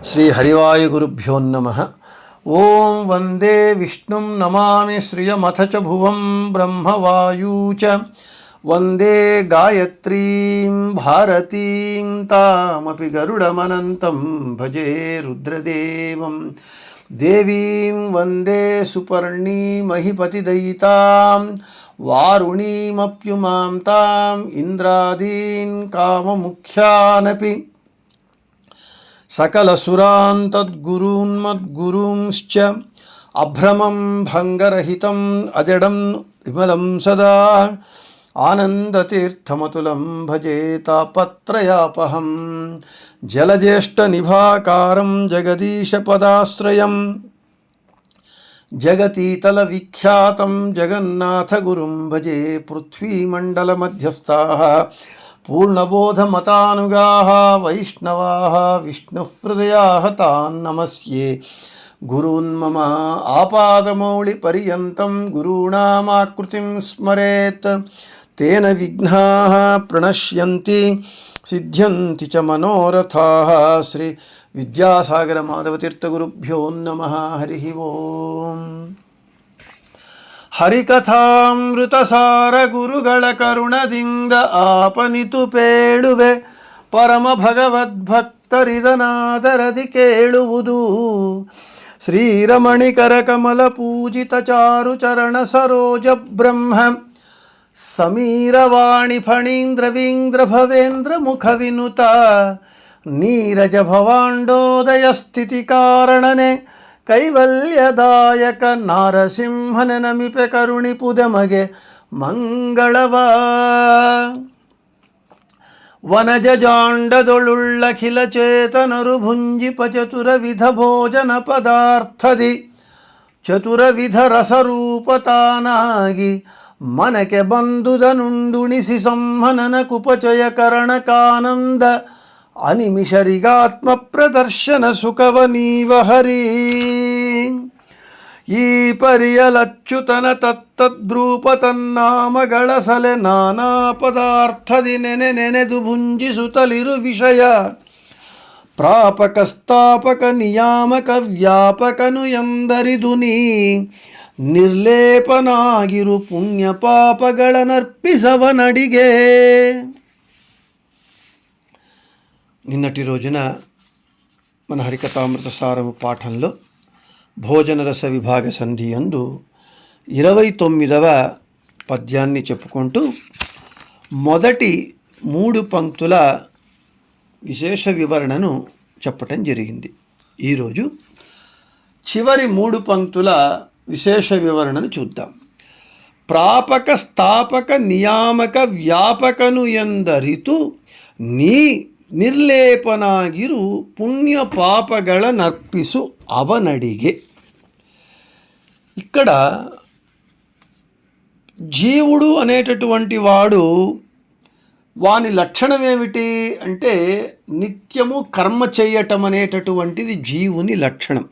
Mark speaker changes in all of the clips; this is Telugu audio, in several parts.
Speaker 1: శ్రీ హరివాయుగురుభ్యో నమః. ఓం వందే విష్ణుం నమామి శ్రియమథ చ భువం బ్రహ్మవాయూ చ వందే గాయత్రీం భారతీం తామపి గరుడమనంతం భజే రుద్రదేవం దేవీం వందే సుపర్ణీమహిపతిదయితాం వారుణీమప్యుమాం తాం ఇంద్రాదీన్ కామముఖ్యానపి సకలసురాన్ తద్గురూన్మద్గురూంశ్చ అభ్రమం భంగరహితం అజడం విమలం సదా ఆనందతీర్థమతులం భజే తాపత్రయాపహం జలజ్యేష్ఠనిభాకారం జగదీశపదాశ్రయం జగతీతల విఖ్యాతం జగన్నాథగురుం భజే పృథ్వీమండలమధ్యస్థాః పూర్ణబోధమతానుగాః వైష్ణవాః విష్ణుహృదయాః తాన్ నమస్యే. గురూన్ మమ ఆపాదమౌళిపర్యంతం గురూణామాకృతిం స్మరేత్ తేన విఘ్నాః ప్రణశ్యంతి సిద్ధ్యంతి చ మనోరథాః. శ్రీ విద్యాసాగర మాధవతీర్థగురుభ్యో నమః. హరి ఓం. ಹರಿಕಥಾಮೃತಸಾರ ಗುರುಗಳ ಕರುಣದಿಂದ ಆಪನಿತು ಪೇಳುವೆ ಪರಮ ಭಗವದ್ಭಕ್ತರಿದನಾದರದಿ ಕೇಳುವುದು. ಶ್ರೀರಮಣಿಕರ ಕಮಲ ಪೂಜಿತ ಚಾರು ಚರಣ ಸರೋಜ ಬ್ರಹ್ಮ ಸಮೀರವಾಣಿ ಫಣೀಂದ್ರ ವೀಂದ್ರ ಭವೇಂದ್ರ ಮುಖ ವಿನುತ ನೀರಜ ಭವಾಂಡೋದಯ ಸ್ಥಿತಿ ಕಾರಣನೆ ಕೈವಲ್ಯದಾಯಕ ನಾರಸಿಂಹನ ನಮಿಪೆ ಕರುಣಿಪುದಮಗೆ ಮಂಗಳವ. ವನಜ ಜಾಂಡದೊಳುಳ್ಳಖಿಲ ಚೇತನರು ಭುಂಜಿಪ ಚತುರವಿಧ ಭೋಜನ ಪದಾರ್ಥದಿ ಚತುರವಿಧ ರಸರೂಪತಾನಾಗಿ ಮನಕ್ಕೆ ಬಂದುದನುಂಡುಣಿಸಿ ಸಂಹನನ ಕುಪಚಯ ಕರಣಕಾನಂದ ಅನಿಮಿಷರಿಗಾತ್ಮ ಪ್ರದರ್ಶನ ಸುಖವ ನೀವ ಹರಿ. ಈ ಪರಿಯಲಚ್ಯುತನ ತತ್ತದ್ರೂಪ ತನ್ನಾಮಗಳ ಸಲೆ ನಾನಾ ಪದಾರ್ಥದಿ ನೆನೆದು ಭುಂಜಿಸುತ್ತಲಿರು ವಿಷಯ ಪ್ರಾಪಕ ಸ್ಥಾಪಕ ನಿಯಾಮಕ ವ್ಯಾಪಕನು ಎಂದರಿದು ನೀ ನಿರ್ಲೇಪನಾಗಿರು ಪುಣ್ಯ ಪಾಪಗಳನ್ನರ್ಪಿಸವ ನಡಿಗೆ. నిన్నటి రోజున మన హరికథామృత సారము పాఠంలో భోజన రస విభాగ సంధి యందు 29వ పద్యాన్ని చెప్పుకుంటూ మొదటి 3 పంక్తుల విశేష వివరణను చెప్పటం జరిగింది. ఈరోజు చివరి 3 పంక్తుల విశేష వివరణను చూద్దాం. ప్రాపక స్థాపక నియామక వ్యాపకను ఎందరితు నీ ನಿರ್ಲೇಪನಾಗಿರು ಪುಣ್ಯ ಪಾಪಗಳ ನರ್ಪಿಸು ಅವನಡಿಗೆ. ఇక్కడ జీవుడు అనేటటువంటి వాడు వాని లక్షణం ఏమిటి అంటే నిత్యము కర్మ చేయటం అనేటటువంటిది జీవుని లక్షణం.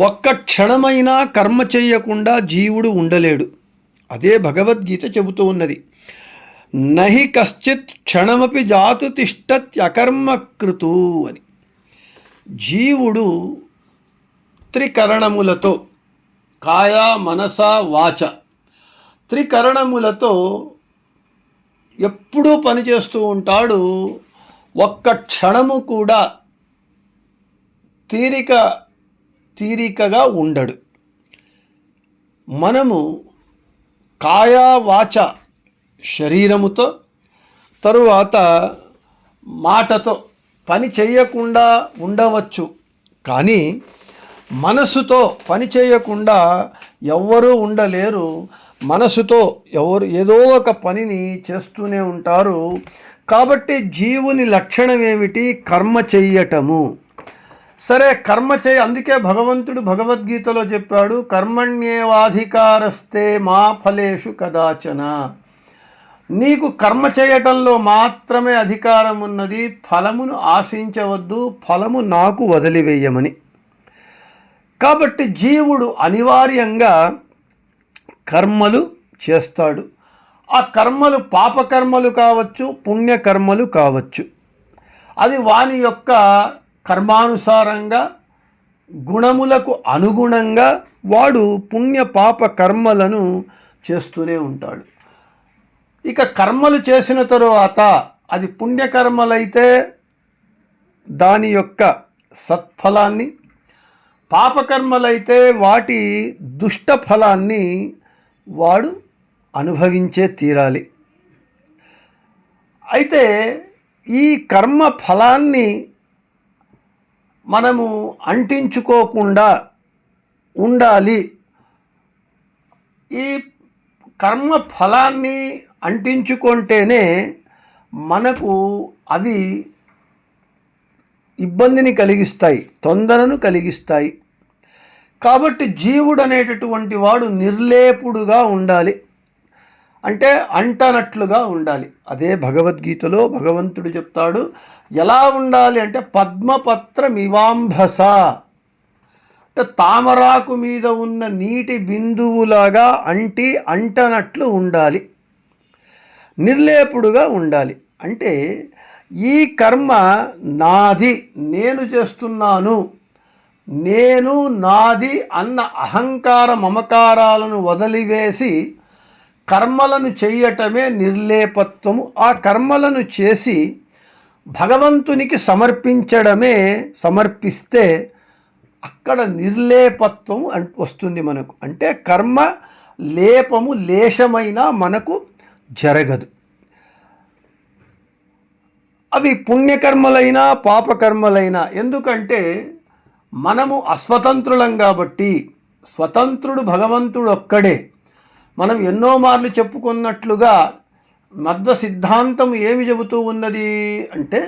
Speaker 1: ఒక్క క్షణమైనా కర్మ చేయకుండా జీవుడు ఉండలేడు. అదే భగవద్గీత చెబుతూ ఉన్నది. నహి కశ్చిత్ క్షణమపి జాతు తిష్టత్యకర్మకృతు అని. జీవుడు త్రికరణములతో కాయ మనస వాచ త్రికరణములతో ఎప్పుడూ పనిచేస్తూ ఉంటాడు. ఒక్క క్షణము కూడా తీరికగా ఉండడు. మనము కాయ వాచ శరీరముతో తరువాత మాటతో పని చేయకుండా ఉండవచ్చు, కానీ మనసుతో పని చేయకుండా ఎవ్వరూ ఉండలేరు. మనసుతో ఎవరు ఏదో ఒక పనిని చేస్తూనే ఉంటారు. కాబట్టి జీవుని లక్షణం ఏమిటి? కర్మ చెయ్యటము. సరే, కర్మ అందుకే భగవంతుడు భగవద్గీతలో చెప్పాడు, కర్మణ్యేవాధికారస్తే మా ఫలేషు కదాచన. నీకు కర్మ చేయటంలో మాత్రమే అధికారం ఉన్నది, ఫలమును ఆశించవద్దు, ఫలము నాకు వదిలివేయమని. కాబట్టి జీవుడు అనివార్యంగా కర్మలు చేస్తాడు. ఆ కర్మలు పాపకర్మలు కావచ్చు, పుణ్యకర్మలు కావచ్చు. అది వాని యొక్క కర్మానుసారంగా గుణములకు అనుగుణంగా వాడు పుణ్య పాప కర్మలను చేస్తూనే ఉంటాడు. ఇక కర్మలు చేసిన తరువాత అది పుణ్యకర్మలైతే దాని యొక్క సత్ఫలాన్ని, పాపకర్మలైతే వాటి దుష్ట ఫలాన్ని వాడు అనుభవించే తీరాలి. అయితే ఈ కర్మ ఫలాన్ని మనము అంటించుకోకుండా ఉండాలి. ఈ కర్మ ఫలాన్ని అంటించుకుంటేనే మనకు అవి ఇబ్బందిని కలిగిస్తాయి, తొందరను కలిగిస్తాయి. కాబట్టి జీవుడు అనేటటువంటి వాడు నిర్లేపుడుగా ఉండాలి, అంటే అంటనట్లుగా ఉండాలి. అదే భగవద్గీతలో భగవంతుడు చెప్తాడు, ఎలా ఉండాలి అంటే పద్మపత్రమివాంభస, అంటే తామరాకు మీద ఉన్న నీటి బిందువులాగా అంటనట్లు ఉండాలి, నిర్లేపుడుగా ఉండాలి. అంటే ఈ కర్మ నాది, నేను చేస్తున్నాను, నేను నాది అన్న అహంకార మమకారాలను వదిలివేసి కర్మలను చేయటమే నిర్లేపత్వము. ఆ కర్మలను చేసి భగవంతునికి సమర్పిస్తే అక్కడ నిర్లేపత్వము వస్తుంది మనకు. అంటే కర్మ లేపము లేశమైనా మనకు జరగదు. అవి పుణ్యకర్మలైనా పాపకర్మలైనా. ఎందుకంటే మనము అస్వతంత్రులం కాబట్టి. స్వతంత్రుడు భగవంతుడు ఒక్కడే. మనం ఎన్నో మార్లు చెప్పుకున్నట్లుగా మధ్వ సిద్ధాంతం ఏమి చెబుతూ ఉన్నది అంటే,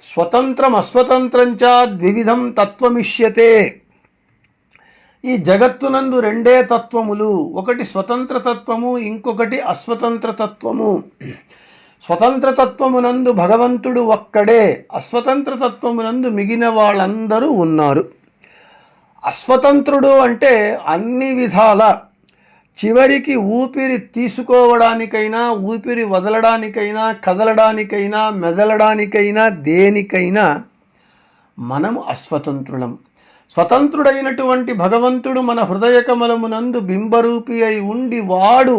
Speaker 1: స్వతంత్రం అస్వతంత్రంచ ద్వివిధం తత్వమిష్యతే. ఈ జగత్తునందు రెండే తత్వములు, ఒకటి స్వతంత్ర తత్వము, ఇంకొకటి అస్వతంత్ర తత్వము. స్వతంత్ర తత్వమునందు భగవంతుడు ఒక్కడే, అస్వతంత్ర తత్వమునందు మిగిలిన వాళ్ళందరూ ఉన్నారు. అస్వతంత్రుడు అంటే అన్ని విధాల, చివరికి ఊపిరి తీసుకోవడానికైనా, ఊపిరి వదలడానికైనా, కదలడానికైనా, మెదలడానికైనా, దేనికైనా మనము అస్వతంత్రులం. స్వతంత్రుడైనటువంటి భగవంతుడు మన హృదయ కమలమునందు బింబరూపి అయి ఉండి వాడు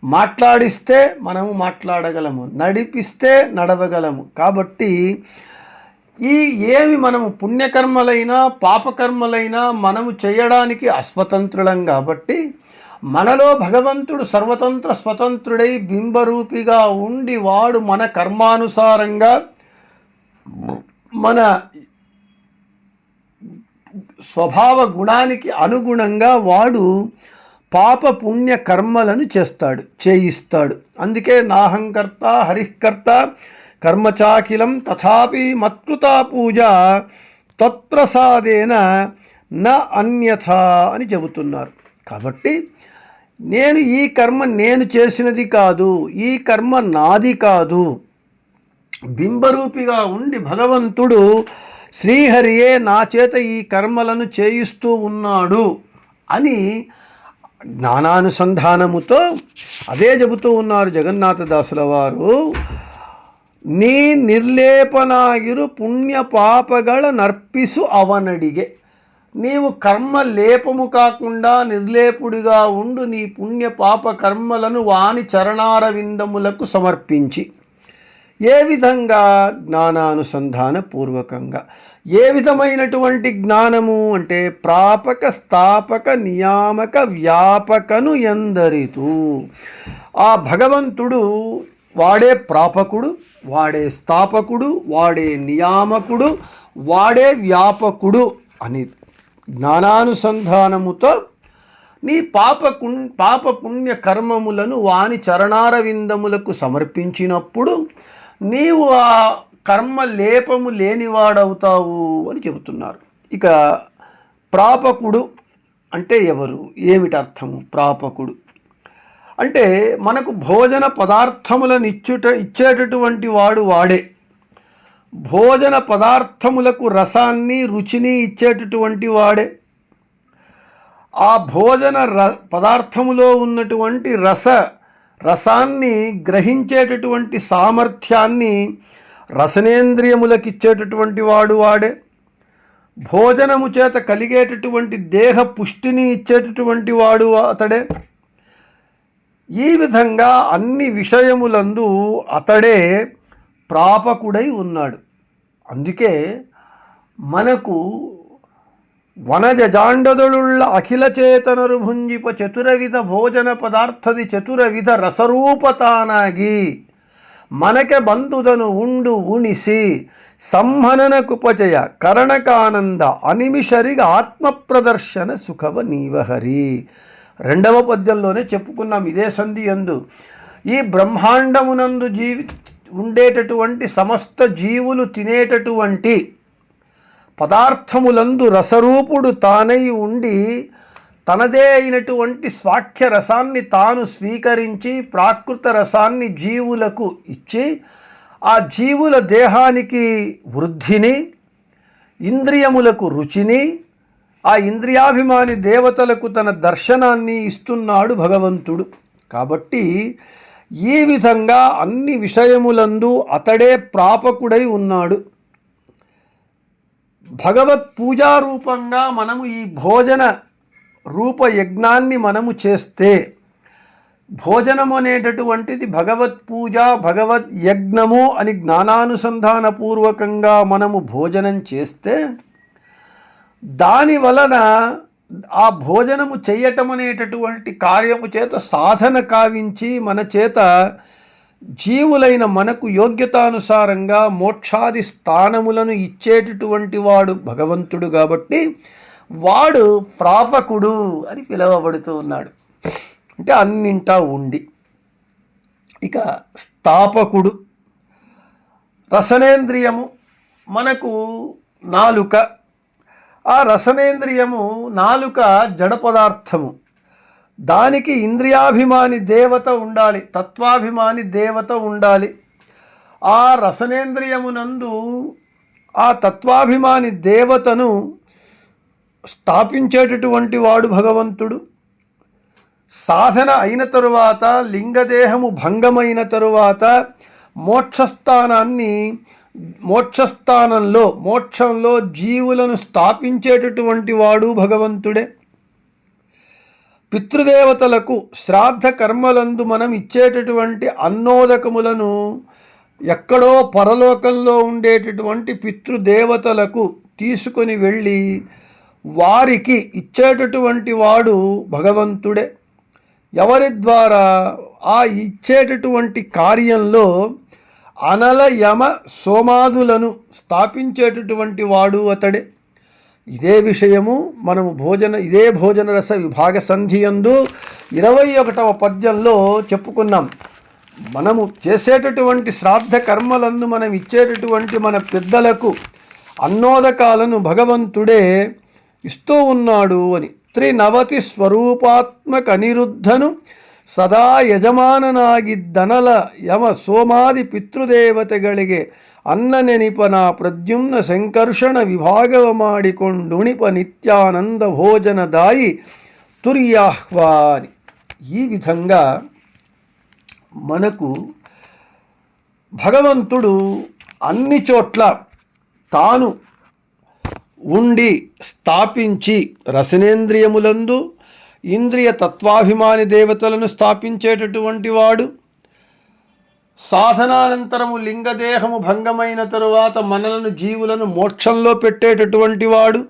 Speaker 1: మాట్లాడిస్తే మనము మాట్లాడగలము, నడిపిస్తే నడవగలము. కాబట్టి ఏమి మనము పుణ్యకర్మలైనా పాపకర్మలైనా మనము చేయడానికి అస్వతంత్రులం. కాబట్టి మనలో భగవంతుడు సర్వతంత్ర స్వతంత్రుడై బింబరూపిగా ఉండి వాడు మన కర్మానుసారంగా మన స్వభావ గుణానికి అనుగుణంగా వాడు పాప పుణ్య కర్మలను చేయిస్తాడు. అందుకే నాహంకర్త హరికర్త కర్మచాకిలం తథాపి మత్కృతా పూజ తత్ప్రసాదేన న అన్యథా అని చెబుతున్నారు. కాబట్టి ఈ కర్మ నేను చేసినది కాదు, ఈ కర్మ నాది కాదు. బింబరూపిగా ఉండి భగవంతుడు శ్రీహరియే నా చేత ఈ కర్మలను చేయిస్తూ ఉన్నాడు అని జ్ఞానానుసంధానముతో అదే చెబుతూ ఉన్నారు జగన్నాథదాసుల వారు. ನೀ ನಿರ್ಲೇಪನಾಗಿರು ಪುಣ್ಯ ಪಾಪಗಳ ನರ್ಪಿಸು ಅವನಡಿಗೆ. నీవు కర్మ లేపము కాకుండా నిర్లేపుడిగా ఉండు, నీ పుణ్య పాప కర్మలను వాని చరణారవిందములకు సమర్పించి. ఏ విధంగా? జ్ఞానానుసంధాన పూర్వకంగా. ఏ విధమైనటువంటి జ్ఞానము అంటే ప్రాపక స్థాపక నియామక వ్యాపకను ఎందరితూ. ఆ భగవంతుడు వాడే ప్రాపకుడు, వాడే స్థాపకుడు, వాడే నియామకుడు, వాడే వ్యాపకుడు అని జ్ఞానానుసంధానముతో నీ పాప పుణ్య కర్మములను వాని చరణారవిందములకు సమర్పించినప్పుడు నీవు ఆ కర్మ లేపము లేనివాడవుతావు అని చెబుతున్నారు. ఇక ప్రాపకుడు అంటే ఎవరు? ఏమిటి అర్థము? ప్రాపకుడు అంటే మనకు భోజన పదార్థములను ఇచ్చేటటువంటి వాడే. భోజన పదార్థములకు రసాన్ని రుచిని ఇచ్చేటటువంటి వాడే. ఆ భోజన పదార్థములో ఉన్నటువంటి రసాన్ని గ్రహించేటటువంటి సామర్థ్యాన్ని రసనేంద్రియములకిచ్చేటటువంటి వాడు వాడే, భోజనము చేత కలిగేటటువంటి దేహ పుష్టిని ఇచ్చేటటువంటి వాడు అతడే. ఈ విధంగా అన్ని విషయములందు అతడే ప్రాపకుడై ఉన్నాడు. అందుకే మనకు వనజాండదుళ్ళ అఖిల చేతనరు భుంజిప చతురవిధ భోజన పదార్థది చతురవిధ రసరూపతానాగి మనకె బంధుదను ఉండు ఉಣಿసి సంహననకుపచయ కరణకానంద అనిమిషరిగా ఆత్మ ప్రదర్శన సుఖవ నీవహరి. రెండవ పద్యంలోనే చెప్పుకున్నాం ఇదే సంధి యందు. ఈ బ్రహ్మాండమునందు ఉండేటటువంటి సమస్త జీవులు తినేటటువంటి పదార్థములందు రసరూపుడు తానై ఉండి తనదే అయినటువంటి స్వాఖ్య రసాన్ని తాను స్వీకరించి ప్రాకృత రసాన్ని జీవులకు ఇచ్చి ఆ జీవుల దేహానికి వృద్ధిని, ఇంద్రియములకు రుచిని, ఆ ఇంద్రియాభిమాని దేవతలకు తన దర్శనాన్ని ఇస్తున్నాడు భగవంతుడు. కాబట్టి ఈ విధంగా అన్ని విషయములందు అతడే ప్రాపకుడై ఉన్నాడు. భగవత్ పూజారూపంగా మనము ఈ భోజన రూప యజ్ఞాన్ని మనము చేస్తే, భోజనము అనేటటువంటిది భగవత్ పూజ భగవద్ యజ్ఞము అని జ్ఞానానుసంధానపూర్వకంగా మనము భోజనం చేస్తే దాని వలన ఆ భోజనము చేయటం అనేటటువంటి కార్యము చేత సాధన కావించి మన చేత జీవులైన మనకు యోగ్యతానుసారంగా మోక్షాది స్థానములను ఇచ్చేటటువంటి వాడు భగవంతుడు. కాబట్టి వాడు ప్రాపకుడు అని పిలువబడుతూ ఉన్నాడు. అంటే అన్నింటా ఉండి. ఇక స్థాపకుడు. రసనేంద్రియము మనకు నాలుక. ఆ రసనేంద్రియము నాలుక జడ పదార్థము. దానికి ఇంద్రియాభిమాని దేవత ఉండాలి, తత్వాభిమాని దేవత ఉండాలి. ఆ రసనేంద్రియమునందు ఆ తత్వాభిమాని దేవతను స్థాపించేటటువంటి వాడు భగవంతుడు. సాధన అయిన తరువాత, లింగదేహము భంగమైన తరువాత మోక్షంలో జీవులను స్థాపించేటటువంటి వాడు భగవంతుడే. పితృదేవతలకు శ్రాద్ధ కర్మలందు మనం ఇచ్చేటటువంటి అన్నోదకములను ఎక్కడో పరలోకంలో ఉండేటటువంటి పితృదేవతలకు తీసుకొని వెళ్ళి వారికి ఇచ్చేటటువంటి వాడు భగవంతుడే. ఎవరి ద్వారా? ఆ ఇచ్చేటటువంటి కార్యంలో అనల యమ సోమాదులను స్థాపించేటటువంటి వాడు అతడే. ఇదే విషయము మనము ఇదే భోజన రస విభాగ సంధియందు 21వ పద్యంలో చెప్పుకున్నాం. మనము చేసేటటువంటి శ్రాద్ధ కర్మలందు మనం ఇచ్చేటటువంటి మన పెద్దలకు అన్నోదకాలను భగవంతుడే ఇస్తూ ఉన్నాడు అని. త్రినవతి స్వరూపాత్మక అనిరుద్ధను ಸದಾ ಯಜಮಾನನಾಗಿದ್ದನಲ ಯಮ ಸೋಮಾದಿ ಪಿತೃದೇವತೆಗಳಿಗೆ ಅನ್ನ ನೆನಿಪನ ಪ್ರದ್ಯುಮ್ನ ಸಂಕರ್ಷಣ ವಿಭಾಗವ ಮಾಡಿಕೊಂಡುಣಿಪ ನಿತ್ಯಾನಂದ ಭೋಜನದಾಯಿ ತುರ್ಯಾಹ್ವಾನಿ. ఈ విధంగా మనకు భగవంతుడు అన్ని చోట్ల తాను ఉండి స్థాపించి రసనేంద్రియములందు ఇంద్రియ తత్వాభిమాని దేవతలను స్థాపించేటటువంటి వాడు. సాధనానంతరము లింగదేహము భంగమైన తరువాత మనలను జీవులను మోక్షంలో పెట్టేటటువంటి వాడు.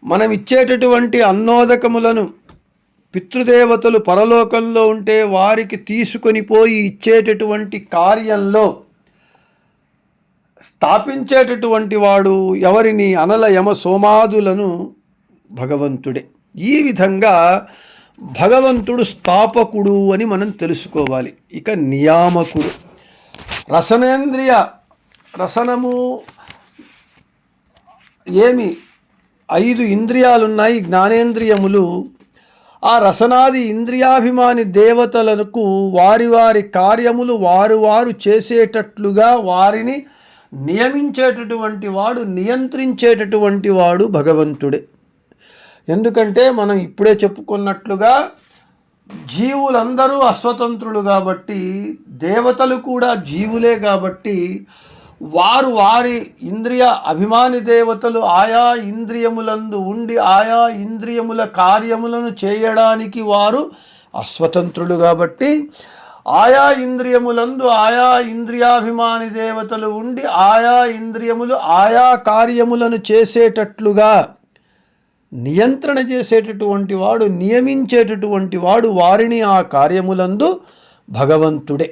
Speaker 1: మనం ఇచ్చేటటువంటి అన్నోదకములను పితృదేవతలు పరలోకంలో ఉంటే వారికి తీసుకొని పోయి ఇచ్చేటటువంటి కార్యంలో స్థాపించేటటువంటి వాడు ఎవరిని? అనల యమ సోమాదులను భగవంతుడే. ఈ విధంగా భగవంతుడు స్థాపకుడు అని మనం తెలుసుకోవాలి. ఇక నియామకుడు. రసనము ఏమి 5 ఇంద్రియాలున్నాయి, జ్ఞానేంద్రియములు. ఆ రసనాది ఇంద్రియాభిమాని దేవతలకు వారి వారి కార్యములు వారు చేసేటట్లుగా వారిని నియమించేటటువంటి వాడు, నియంత్రించేటటువంటి వాడు భగవంతుడే. ఎందుకంటే మనం ఇప్పుడే చెప్పుకున్నట్లుగా జీవులందరూ అస్వతంత్రులు కాబట్టి, దేవతలు కూడా జీవులే కాబట్టి, వారు వారి ఇంద్రియ అభిమాని దేవతలు ఆయా ఇంద్రియములందు ఉండి ఆయా ఇంద్రియముల కార్యములను చేయడానికి వారు అస్వతంత్రులు కాబట్టి, ఆయా ఇంద్రియములందు ఆయా ఇంద్రియాభిమాని దేవతలు ఉండి ఆయా ఇంద్రియములు ఆయా కార్యములను చేసేటట్లుగా నియంత్రణ చేసేటటువంటి వాడు, నియమించేటటువంటి వాడు వారిని ఆ కార్యములందు భగవంతుడే.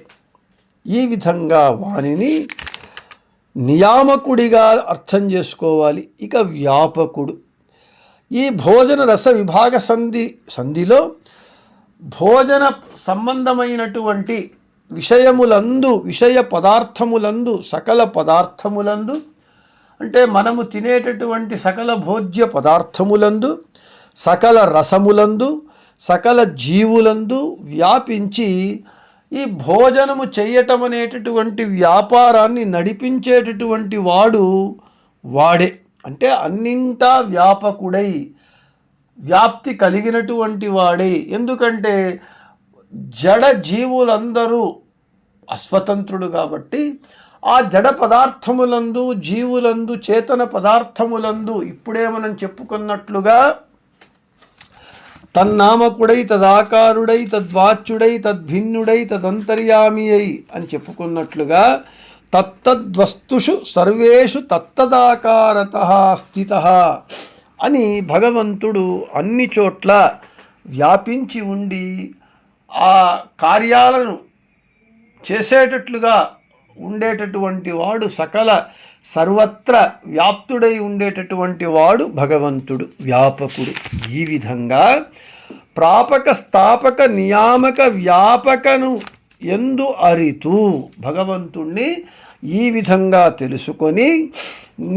Speaker 1: ఈ విధంగా వానిని నియామకుడిగా అర్థం చేసుకోవాలి. ఇక వ్యాపకుడు. ఈ భోజన రస విభాగ సంధిలో భోజన సంబంధమైనటువంటి విషయములందు, విషయ పదార్థములందు, సకల పదార్థములందు అంటే మనము తినేటటువంటి సకల భోజ్య పదార్థములందు, సకల రసములందు, సకల జీవులందు వ్యాపించి ఈ భోజనము చెయ్యటం అనేటటువంటి వ్యాపారాన్ని నడిపించేటటువంటి వాడే. అంటే అన్నింటా వ్యాపకుడై వ్యాప్తి కలిగినటువంటి వాడే. ఎందుకంటే జడ జీవులందరూ అస్వతంత్రుడు కాబట్టి ఆ జడ పదార్థములందు, జీవులందు, చేతన పదార్థములందు ఇప్పుడే మనం చెప్పుకున్నట్లుగా తన్నామకుడై, తదాకారుడై, తద్వాచ్యుడై, తద్భిన్నుడై, తదంతర్యామి అయి అని చెప్పుకున్నట్లుగా తత్తద్వస్తుషు సర్వేషు తత్తదాకారతః స్థితః అని భగవంతుడు అన్ని చోట్ల వ్యాపించి ఉండి ఆ కార్యాలను చేసేటట్లుగా ఉండేటటువంటి వాడు, సకల సర్వత్ర వ్యాప్తుడై ఉండేటటువంటి వాడు భగవంతుడు, వ్యాపకుడు. ఈ విధంగా ప్రాపక స్థాపక నియామక వ్యాపకను ఎందు అరితూ భగవంతుణ్ణి ఈ విధంగా తెలుసుకొని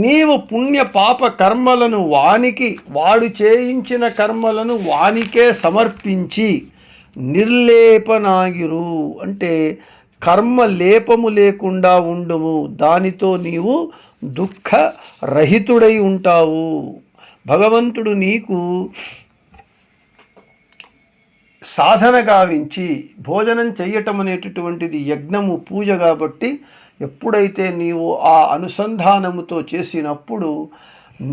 Speaker 1: నీవు పుణ్య పాప కర్మలను వాడు చేయించిన కర్మలను వానికే సమర్పించి నిర్లేపనాగిరు అంటే కర్మ లేపము లేకుండా ఉండుము. దానితో నీవు దుఃఖరహితుడై ఉంటావు. భగవంతుడు నీకు సాధన గావించి భోజనం చెయ్యటం అనేటటువంటిది యజ్ఞము, పూజ కాబట్టి ఎప్పుడైతే నీవు ఆ అనుసంధానముతో చేసినప్పుడు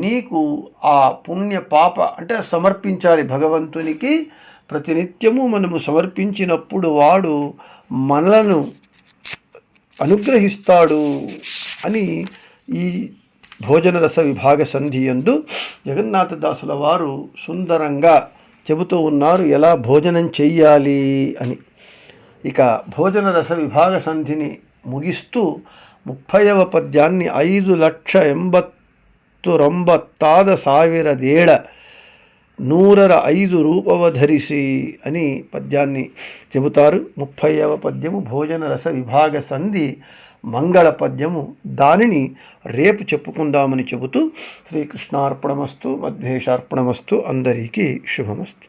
Speaker 1: నీకు ఆ పుణ్య పాప అంటే సమర్పించాలి భగవంతునికి. ప్రతినిత్యము మనము సమర్పించినప్పుడు వాడు మనలను అనుగ్రహిస్తాడు అని ఈ భోజన రస విభాగ సంధి యందు జగన్నాథదాసుల వారు సుందరంగా చెబుతూ ఉన్నారు ఎలా భోజనం చెయ్యాలి అని. ఇక భోజన రస విభాగ సంధిని ముగిస్తూ 30వ పద్యాన్ని 5,89,100 105 రూపవధరిసి అని పద్యాన్ని చెబుతారు. 30వ పద్యము భోజన రస విభాగ సంధి మంగళ పద్యము. దానిని రేపు చెప్పుకుందామని చెబుతూ శ్రీకృష్ణార్పణమస్తు, మధ్వేశార్పణమస్తు. అందరికీ శుభమస్తు.